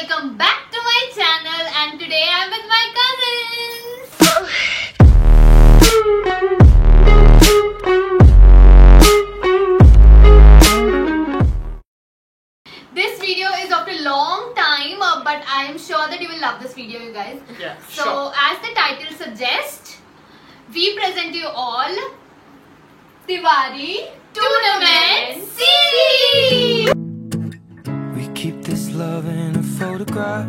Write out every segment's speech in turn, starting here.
welcome back to my channel, and today I'm with my cousins. This video is after a long time, but I am sure that you will love this video, you guys. Yeah, so sure. as the title suggests, we present you all Tiwari Tournament Series. We keep this love in a photograph.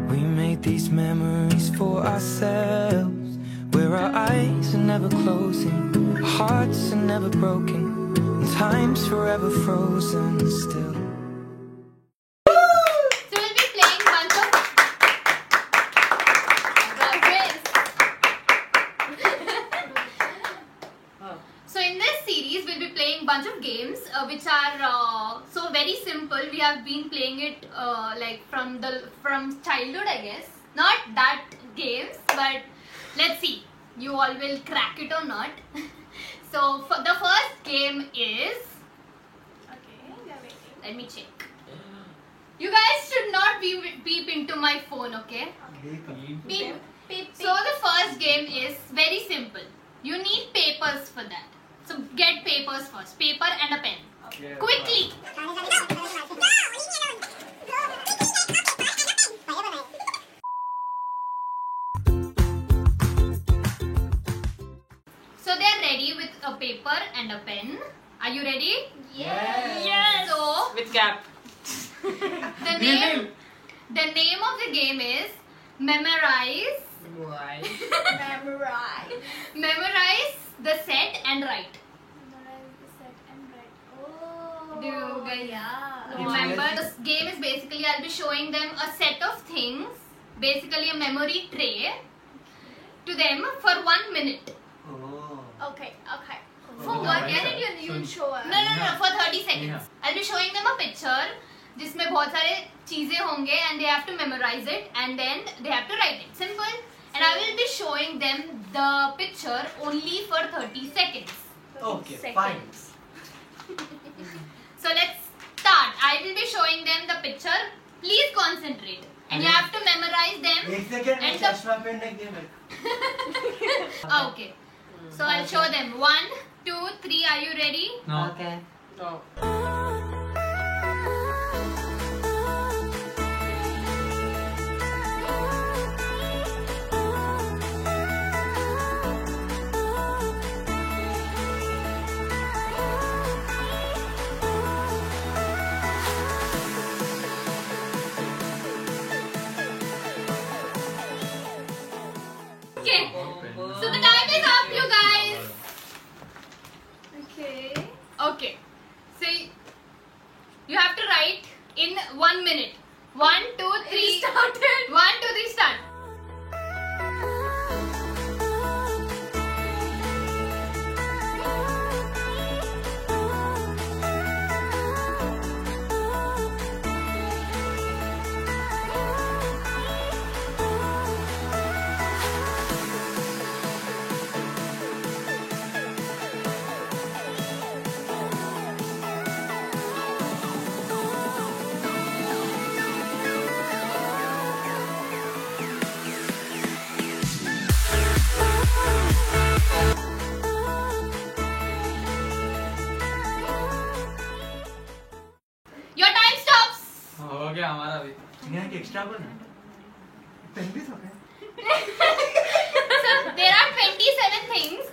We made these memories for ourselves, where our eyes are never closing, our hearts are never broken, and time's forever frozen still. So we'll be playing bunch of So in this series we'll be playing bunch of games which are so very simple. We have been playing it like from childhood, I guess. Not that games, but let's see you all will crack it or not. So for the first game is, let me check. You guys should not peep into my phone, okay? Peep. So the first game is very simple. You need papers for that. So get papers first. Paper and a pen. Quickly. So they are ready with a paper and a pen. Are you ready? Yes. So With cap. the name of the game is memorize. Why? Memorize the set and write. Do you guys remember? This game is basically I'll be showing them a set of things, basically a memory tray, to them for 1 minute. Okay. For 1 minute You show us. No, for 30 seconds. I'll be showing them a picture जिसमें बहुत सारे चीजें होंगे and they have to memorize it and then they have to write it. Simple. And I will be showing them the picture only for 30 seconds. Okay, fine. So let's start. I will be showing them the picture. Please concentrate. And you have to memorize them. And okay. So I'll show them. 1, 2, 3. Are you ready? No. Okay. No. Okay. So the time is up, you guys. Okay. So you have to write in 1 minute. 1, 2, 3. started. 1, 2, 3. Start. Your time stops. हो गया हमारा भी. So there are 27 things.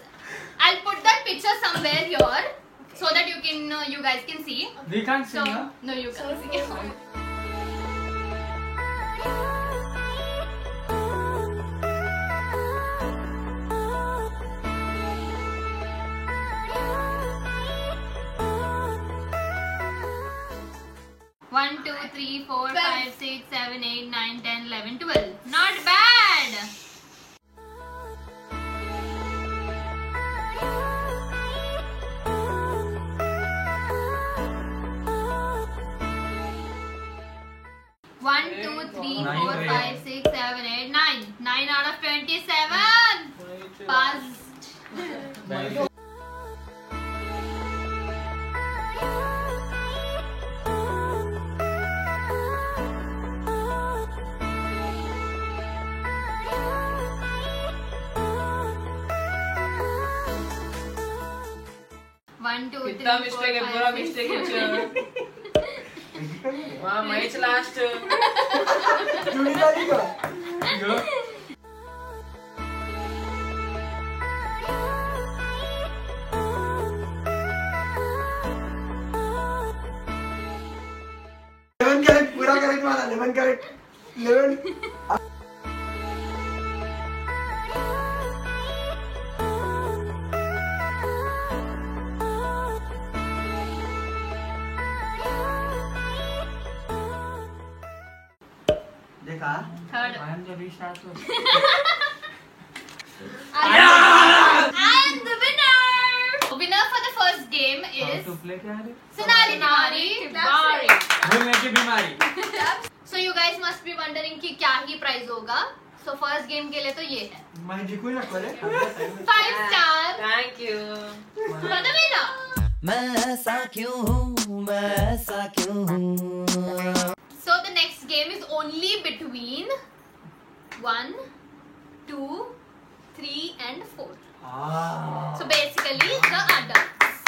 I'll put that picture somewhere here so that you guys can see. We can't see, So huh? no, you can't see. One, 2, 3, 4, 5, 6, 7, 8, 9, 10, 11, 12. Not bad. One, 2, 3, 4, 5, 6, 7, 8, 9. 9 out of 27. Passed. The mistake है, पूरा mistake है वहाँ match last जुड़ी जाती का पूरा correct मारा 11 correct 11 देखा Third. I am the restart. I am the winner. Winner for the first game How is to play क्या है? Sonali Tiwari. भूलने की बीमारी. So you guys must be wondering कि क्या ही प्राइस होगा. So first game के लिए तो ये है. मैं जिकुई ना करे 5 star Thank you for the winner. मैं ऐसा क्यों हूँ मैं ऐसा क्यों हूँ So the next game is only between 1, 2, 3 and 4. So basically the adults.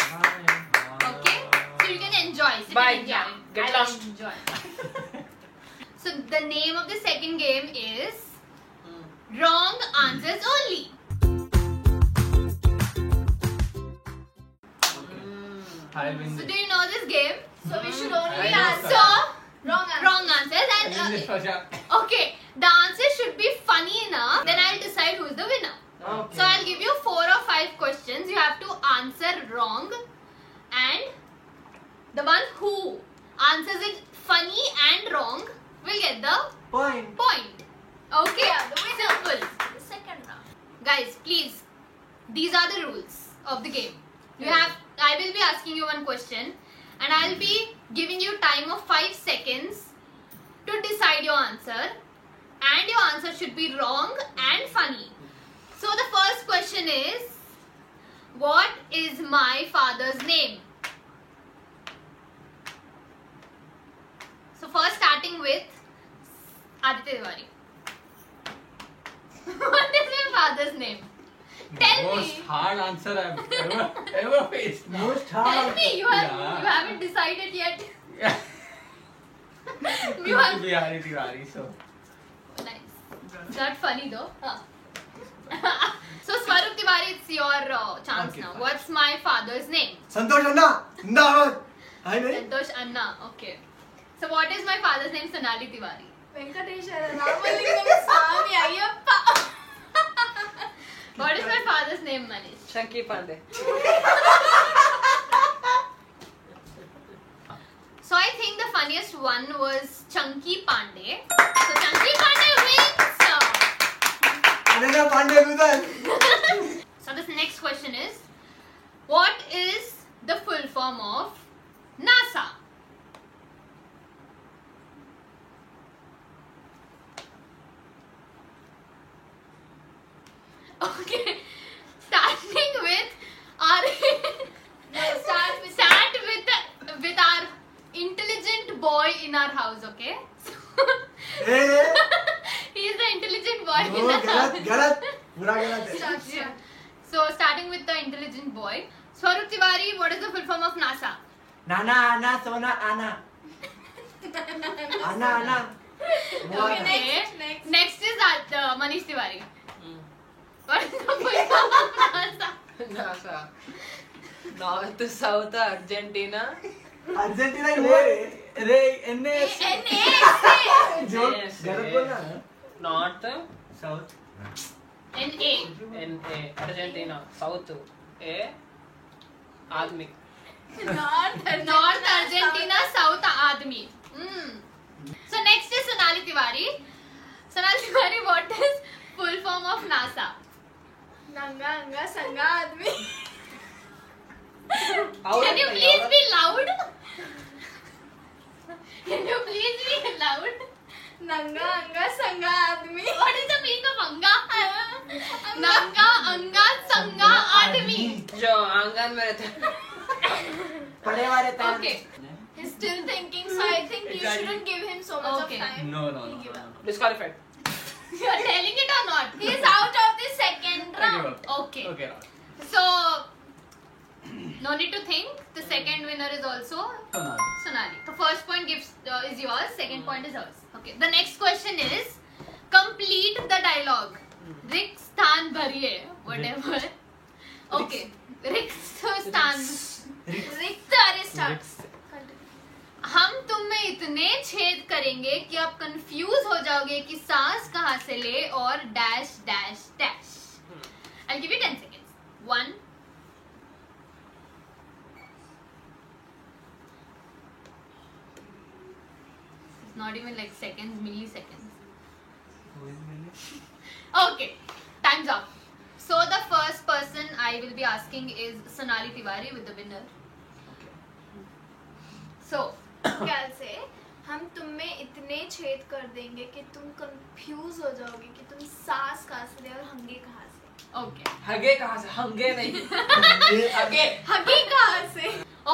Okay? So you can enjoy. Sit Bye. and enjoy. Get I will lost. enjoy. So the name of the second game is Wrong Answers Only. I win So this. do you know this game? So we should only I know, answer So wrong answer. wrong answers I win this and for sure. okay, the answer should be funny enough. Then I'll decide who is the winner. Okay. So I'll give you 4 or 5 questions. You have to answer wrong, and the one who answers it funny and wrong will get the point point. Okay, Yeah, the winner. simple. The second round. Guys, please. These are the rules of the game. I will be asking you one question, and I'll be giving you time of 5 seconds to decide your answer, and your answer should be wrong and funny. So the first question is, what is my father's name? So first starting with Aditya Tiwari. What is my father's name? Tell Most me. hard answer I've ever faced. most Tell hard me. You haven't decided yet. Yeah. You have. Bihari Tiwari, so. Nice. Not funny though. Huh. So Swarup Tiwari, it's your chance Okay, now. fine. What's my father's name? संतोष अन्ना जिंदाबाद है नहीं Santosh Anna. Okay. So what is my father's name? Sonali Tiwari. Venkateshwara Ramalingam Swami Ayyappa. What is my father's name, Manish? Shanky Pandey. So I think the funniest one was Chunky Pandey. So Chunky Pandey wins. Ananya Pandey गुजर So this next question is, what is the full form of NASA? Okay, starting with our start with our intelligent boy in our house. Okay, A he is the intelligent boy O in our गलत house. गलत पूरा गलत है Yeah. So starting with the intelligent boy, Swarup Tiwari, what is the full form of NASA? नाना आना सोना आना आना आना Okay. Next. Next is Manish Tiwari. What is the full form of NASA? NASA. North, South, Argentina. Argentina ही ले रे NS. जो Yes, गलत yes. बोलना North, South. NA. NA, Argentina. South, A, आदमी. North Argentina, South Admi. So next is Sonali Tiwari. Sonali Tiwari, what is full form of NASA? Nanga Anga Sanga Admi. Can you please be loud? Can you please be loud? Nanga Anga Sanga Admi. What is the meaning of Anga? Nanga, Anga, Sanga, Admi. जो आंगन में रहते हैं. पढ़े वाले तान Okay. He's still thinking, so I think you shouldn't give him so much Okay. of time. No. Give up. Disqualified. You are telling it or not? He's out of the second I give round. up. Okay. Okay. So No need to think. The second winner is also Sonali. Sonali. The first point is yours. Second point is hers. Okay. The next question is complete the dialogue. Rick Stan Bhariye. Whatever. Okay. Rick Stan. Rick starts. हम तुम में इतने छेद करेंगे कि आप confuse हो जाओगे कि सांस कहाँ से ले और dash dash dash. I'll give you 10 seconds. 1. It's not even like seconds, milliseconds. Okay, time's up. So the first person I will be asking is Sonali Tiwari with the winner. So, क्या से हम तुम में इतने छेद कर देंगे कि तुम कंफ्यूज हो जाओगे कि तुम सांस कहाँ से ले और हंगे कहाँ से. okay. हगे कहाँ से? हंगे नहीं. हगे. हंगे कहाँ से.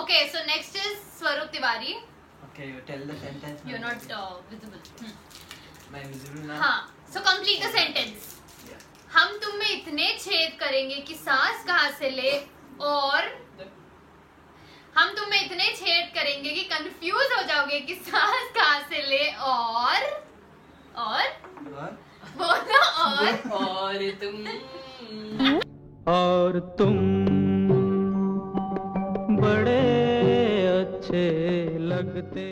Okay, so next is Swarup Tiwari. Okay, you tell the sentence. You're not visible. My visible now. हाँ, so complete the sentence. Yeah. हम तुम में इतने छेद करेंगे कि सांस कहाँ से ले और हम तुम में इतने छेद करेंगे कि कंफ्यूज हो जाओगे कि सांस कहाँ से ले और बोलो और तुम बड़े अच्छे लगते.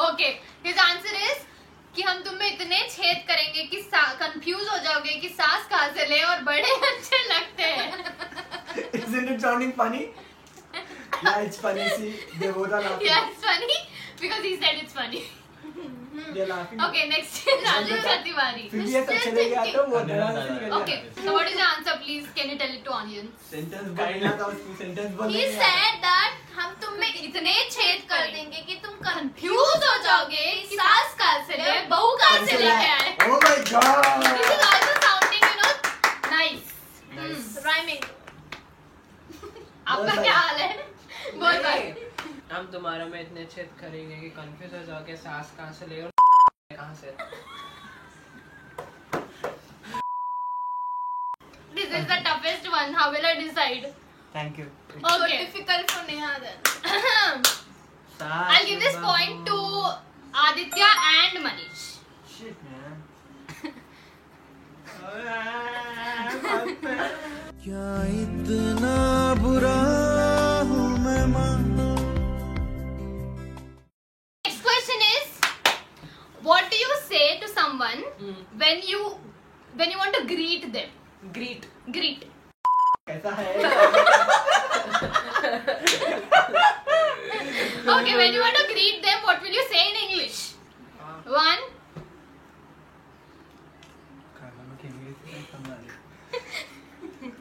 ओके. हिज आंसर इज कि हम तुम में इतने छेद करेंगे कि कंफ्यूज हो जाओगे कि सांस कहाँ से ले और बड़े अच्छे लगते हैं. Isn't it sounding funny? Yeah, it's funny. See, they both are laughing. Yeah, it's funny because he said it's funny. They're laughing. Okay, next is Rajendra Tiwari. फिर भी ऐसा चलेगा तो वो डरा से निकल जाएगा. Okay, so what is the answer, please? Can you tell it to audience? Sentence बोलना था उसकी sentence बोलने He नहीं said that हम तुम में इतने छेद कर देंगे कि तुम कंफ्यूज हो जाओगे कि सांस कहाँ से ले बहू कहाँ से लेके आए. Oh my god! This is also sounding, you know, nice. Rhyming. आपका क्या हाल है? बोल भाई. हम तुम्हारे में इतने छेद करेंगे कि कंफ्यूज हो जाओगे सांस कहाँ से ले और कहाँ से. This is the toughest one. How will I decide? Thank you. So Okay. difficult for Neha then. I'll give this point to Aditya and Manish. Shit, man. क्या इतना बुरा हूँ मैं मानो. Next question is, what do you say to someone when you want to greet them? Greet. Greet. कैसा है? Okay, when you want to greet them, what will you say in English? 1.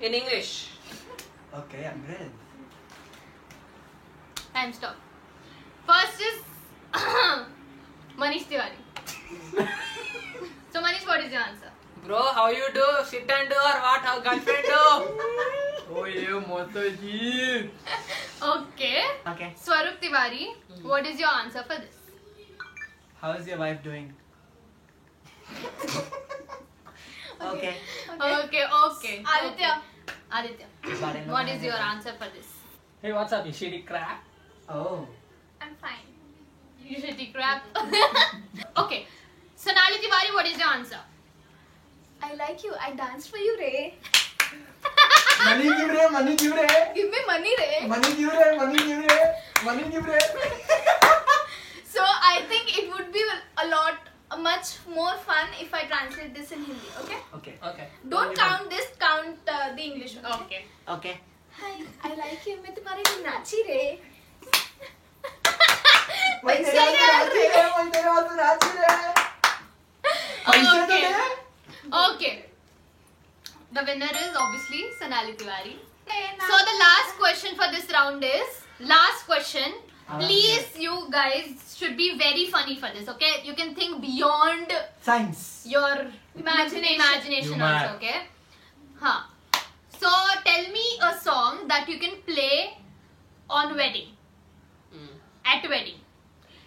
In English. Okay, I'm ready. Time stop. First is Manish Tiwari. So Manish, what is your answer? Bro, how you do? Sit and do or what? How girlfriend do? Oh ये मोतो जी. Okay. Okay. Swarup Tiwari, what is your answer for this? How is your wife doing? Okay. Okay. Aditya. Aditya, Baren what is your answer for this? Hey, what's up, you shitty crap? Oh. I'm fine. You shitty crap. Okay. Sonali Tiwari, what is your answer? I like you. I danced for you, Ray. Money give re, money give re. Give me money, Ray. Money give re, money give re. Money give re. So I think it would be much more fun if I translate this in Hindi. Okay? Okay. Okay. Don't count this. Count the English one. Okay. Okay. Hi, I like you. मैं तुम्हारे लिए नाची रे. मैं तेरे वास्ते नाची रे, मैं तेरे वास्ते नाची रे. पैसे तो दे. Okay. The winner is obviously Sonali Tiwari. So the last question for this round is last question. Please, you guys should be very funny for this. Okay, you can think beyond Science. your imagination Humor. also. Okay. Huh. So tell me a song that you can play on wedding. At wedding.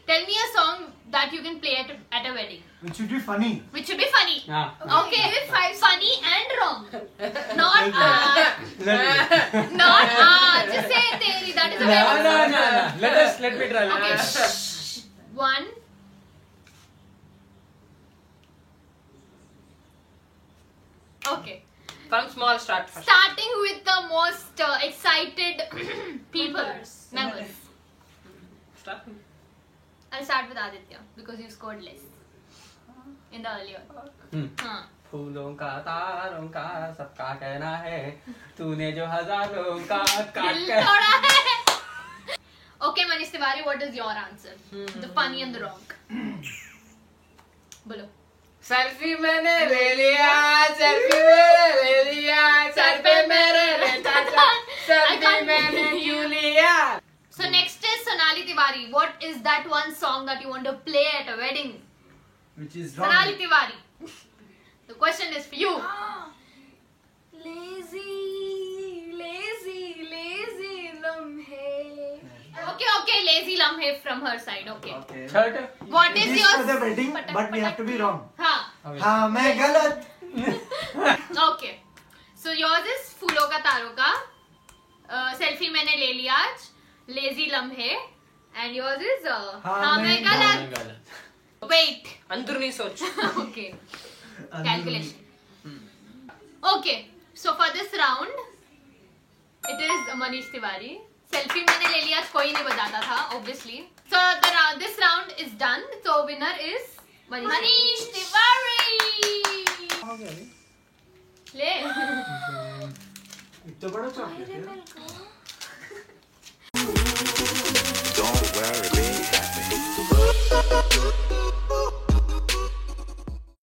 Tell me a song that you can play at a wedding. Which should be funny. Which should be funny. funny. हाँ Okay, funny and wrong. Not Let not just say teri. That is a very No. Let me try. Okay. Shh. One. Okay. From small start first. Starting with the most excited people. Members. Start. I'll start with Aditya because you scored less in the earlier. हाँ. फूलों का तारों का सबका कहना है तूने जो हजारों का काट दिल कर तोड़ा है. Okay, Manish Tiwari, what is your answer? The funny and the wrong. बोलो. सेल्फी मैंने ले लिया, सेल्फी मैंने ले लिया, सर पे मेरे रहता था, सेल्फी मैंने क्यों लिया? So next is Sonali Tiwari. What is that one song that you want to play at a wedding? Which is wrong. Sonali Tiwari. The question is for you. Lazy, lazy, lazy lamhe. Okay, lazy lamhe from her side. Okay. Okay. Third. What is This yours? for the wedding, Patak, but we have patak. to be wrong. हाँ. हाँ मैं गलत. Okay. So yours is फूलों का तारों का. Selfie मैंने ले लिया आज. Lazy लम्हे. And yours is हाँ मैं गलत. Wait. अंदरूनी सोच. Okay. Calculation. Okay. So for this round, it is Manish Tiwari. Selfie मैंने ले लिया, कोई नहीं बजाता था, obviously. So this round is done. So winner is Manish Tiwari. ले. इतना बड़ा चॉकलेट है. Don't worry, be happy.